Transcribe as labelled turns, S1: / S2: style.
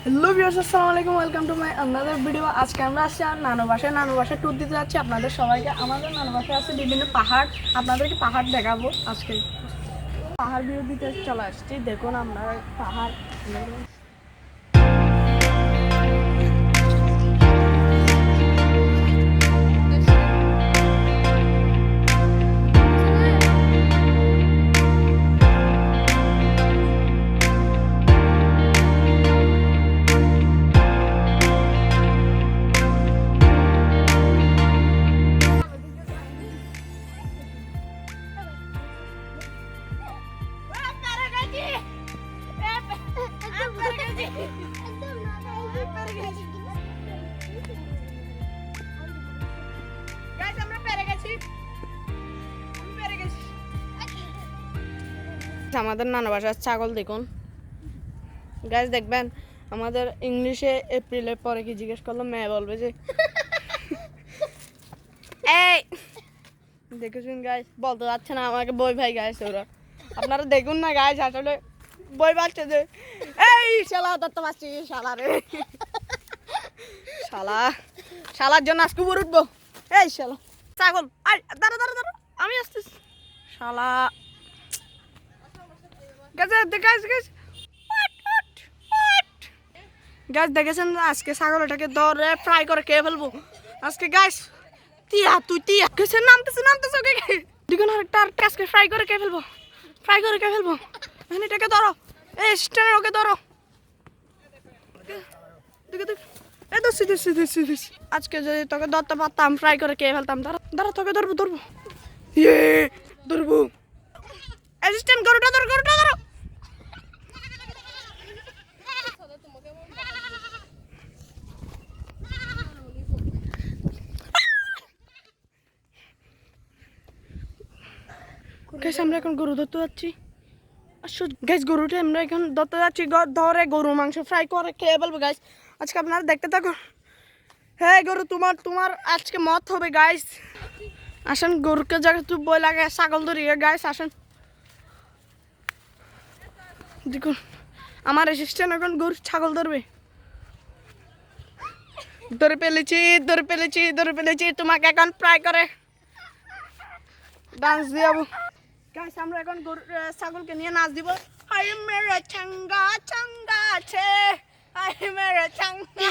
S1: Hello viewers, আসসালামু আলাইকুম। Welcome to my another video. আজকে আমরা আসছি আর নানু বাসায় ট্যুর দিতে যাচ্ছি আপনাদের সবাইকে। আমাদের নানু বাসায় আছে বিভিন্ন পাহাড়, আপনাদেরকে পাহাড় দেখাবো আজকে। পাহাড় ভিউ দিতে চলে আসছি, দেখুন আমরা পাহাড়। আমাদের নানা বাসার ছাগল দেখুন গাইস, দেখবেন আমাদের ইংলিশে এপ্রিলের পরে কি জিজ্ঞেস করলো মেয়ে বলবে যে এই দেখেছেন গাইস, বলতে যাচ্ছে না আমাকে বই ভাই গাইস। ওরা আপনারা দেখুন না গাইস, আসলে বই পাচ্ছে যে এই শালা দত্ত পাচ্ছি শালা রে, শালার জন্য আজকে উপর উঠবো। এই শালা ছাগল, দাঁড়া দাঁড়া দাঁড়া, আমি আসতেছি শালা। গাছ দেখেছেন আজকে ছাগলটাকে ধরে ফ্রাই করে খেয়ে ফেলবো আজকে গাছ। তুই গেছে নামতেছে দেখুন আরেকটা আজকে ফ্রাই করে খেয়ে ফেলবো এটাকে ধরো, এই স্ট্যান্ড ওকে ধরো। আজকে যদি তোকে ধরতে পারতাম ফ্রাই করে খেয়ে ফেলতাম। দাঁড়া তোকে ধরবো ধরবো। অ্যাসিস্ট্যান্ট গরুটা ধরো। গ্যাস আমরা এখন গরু ধরতে যাচ্ছি। গ্যাস গরুটা আমরা এখন ধরতে যাচ্ছি, ধরে গরু মাংস ফ্রাই করে খেয়ে ফেলবো গাইস। আজকে আপনারা দেখতে থাকুন। হ্যাঁ গরু তোমার আজকে মত হবে গাইস। আসেন গরুকে জায়গা তুই বই লাগে ছাগল ধরি গাইস, আসেন দেখুন আমার অ্যাসিস্ট্যান্ট এখন গরু ছাগল ধরবে। ধরে পেলেছি তোমাকে এখন ফ্রাই করে ডান্স দিয়াবো গাইস। আমরা এখন গরু ছাগলকে নিয়ে নাচ দিব। হাই মেরে চাঙ্গা আছে, হাই মেরে চাঙ্গা।